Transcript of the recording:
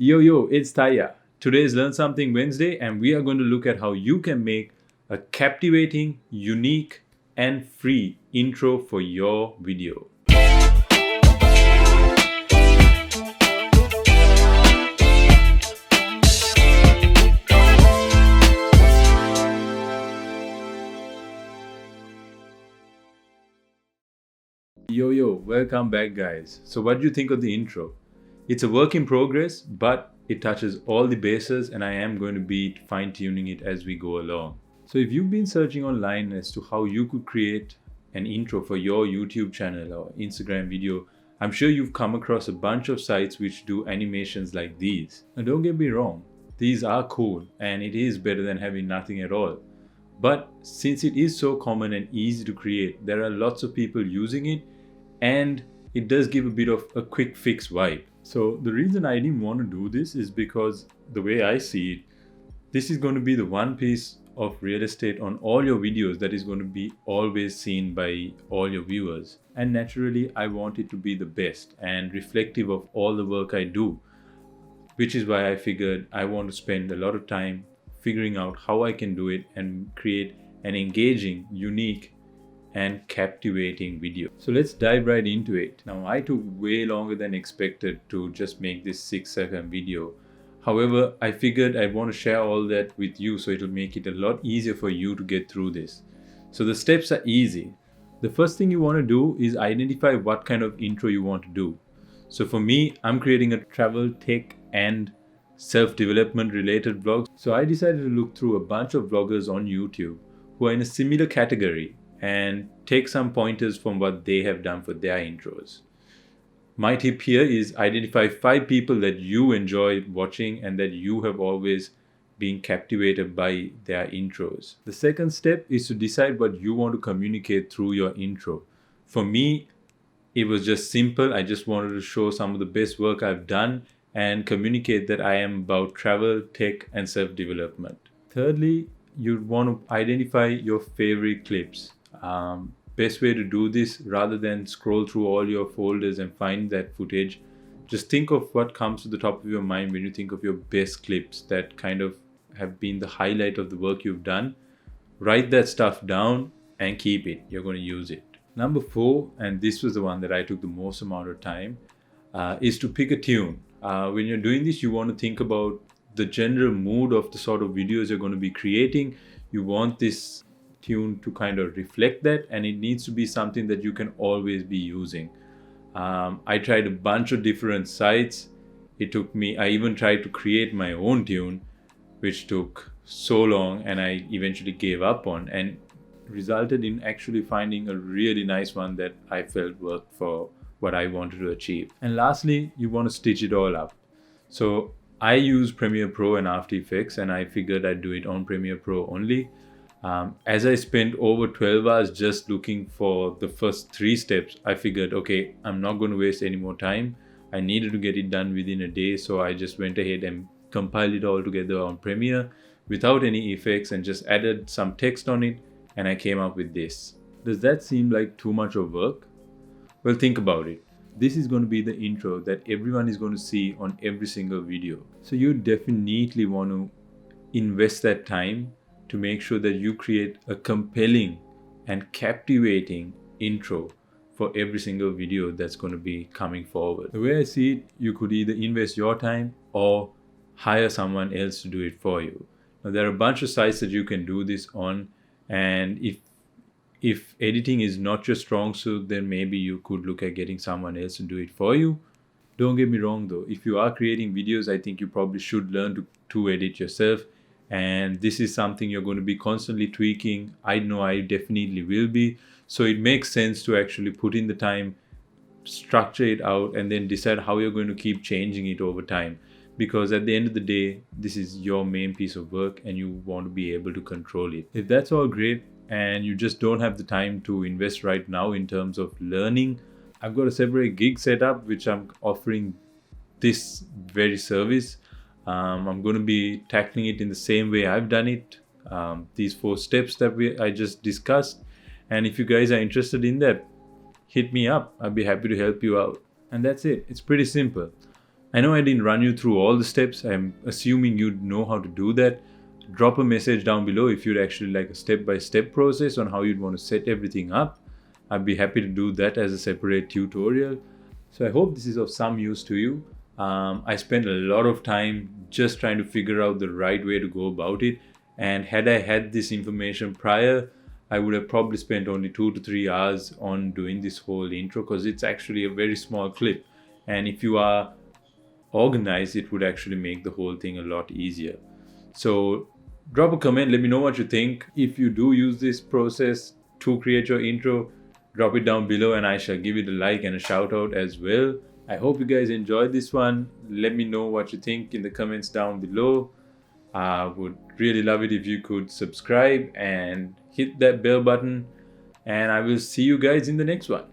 Yo, it's Taya. Today is Learn Something Wednesday, and we are going to look at how you can make a captivating, unique, and free intro for your video. Yo, welcome back, guys. So, what do you think of the intro? It's a work in progress, but it touches all the bases, and I am going to be fine tuning it as we go along. So, if you've been searching online as to how you could create an intro for your YouTube channel or Instagram video, I'm sure you've come across a bunch of sites which do animations like these. Now, don't get me wrong, these are cool and it is better than having nothing at all. But since it is so common and easy to create, there are lots of people using it, and it does give a bit of a quick fix vibe. So the reason I didn't want to do this is because the way I see it, this is going to be the one piece of real estate on all your videos that is going to be always seen by all your viewers. And naturally, I want it to be the best and reflective of all the work I do, which is why I figured I want to spend a lot of time figuring out how I can do it and create an engaging, unique, and captivating video. So let's dive right into it. Now, I took way longer than expected to just make this 6-second video. However, I figured I want to share all that with you so it'll make it a lot easier for you to get through this. So the steps are easy. The first thing you want to do is identify what kind of intro you want to do. So for me, I'm creating a travel, tech, and self-development related vlog. So I decided to look through a bunch of vloggers on YouTube who are in a similar category and take some pointers from what they have done for their intros. My tip here is identify 5 people that you enjoy watching and that you have always been captivated by their intros. The second step is to decide what you want to communicate through your intro. For me, it was just simple. I just wanted to show some of the best work I've done and communicate that I am about travel, tech, and self-development. Thirdly, you want to identify your favorite clips. Best way to do this, rather than scroll through all your folders and find that footage, just think of what comes to the top of your mind when you think of your best clips that kind of have been the highlight of the work you've done. Write that stuff down and keep it. You're going to use it. Number 4, and this was the one that I took the most amount of time, is to pick a tune. When you're doing this, you want to think about the general mood of the sort of videos you're going to be creating. You want this tune to kind of reflect that, and it needs to be something that you can always be using. I tried a bunch of different sites. I even tried to create my own tune, which took so long, and I eventually gave up on, and resulted in actually finding a really nice one that I felt worked for what I wanted to achieve. And lastly, you want to stitch it all up. So I use Premiere Pro and After Effects, and I figured I'd do it on Premiere Pro only. As I spent over 12 hours just looking for the first 3 steps, I figured, okay, I'm not going to waste any more time. I needed to get it done within a day, so I just went ahead and compiled it all together on Premiere without any effects and just added some text on it, and I came up with this. Does that seem like too much of work? Well, think about it. This is going to be the intro that everyone is going to see on every single video. So you definitely want to invest that time to make sure that you create a compelling and captivating intro for every single video that's going to be coming forward. The way I see it, you could either invest your time or hire someone else to do it for you. Now, there are a bunch of sites that you can do this on, and if editing is not your strong suit, then maybe you could look at getting someone else to do it for you. Don't get me wrong though, if you are creating videos, I think you probably should learn to edit yourself. And this is something you're going to be constantly tweaking. I know I definitely will be. So it makes sense to actually put in the time, structure it out, and then decide how you're going to keep changing it over time. Because at the end of the day, this is your main piece of work and you want to be able to control it. If that's all great and you just don't have the time to invest right now in terms of learning, I've got a separate gig set up which I'm offering this very service. I'm going to be tackling it in the same way I've done it, these 4 steps that I just discussed. And if you guys are interested in that, hit me up. I'll be happy to help you out. And that's it. It's pretty simple. I know I didn't run you through all the steps. I'm assuming you'd know how to do that. Drop a message down below if you'd actually like a step-by-step process on how you'd want to set everything up. I'd be happy to do that as a separate tutorial. So I hope this is of some use to you. I spent a lot of time just trying to figure out the right way to go about it. And had I had this information prior, I would have probably spent only 2 to 3 hours on doing this whole intro, because it's actually a very small clip. And if you are organized, it would actually make the whole thing a lot easier. So drop a comment, let me know what you think. If you do use this process to create your intro, drop it down below and I shall give it a like and a shout out as well. I hope you guys enjoyed this one. Let me know what you think in the comments down below. I would really love it if you could subscribe and hit that bell button, and I will see you guys in the next one.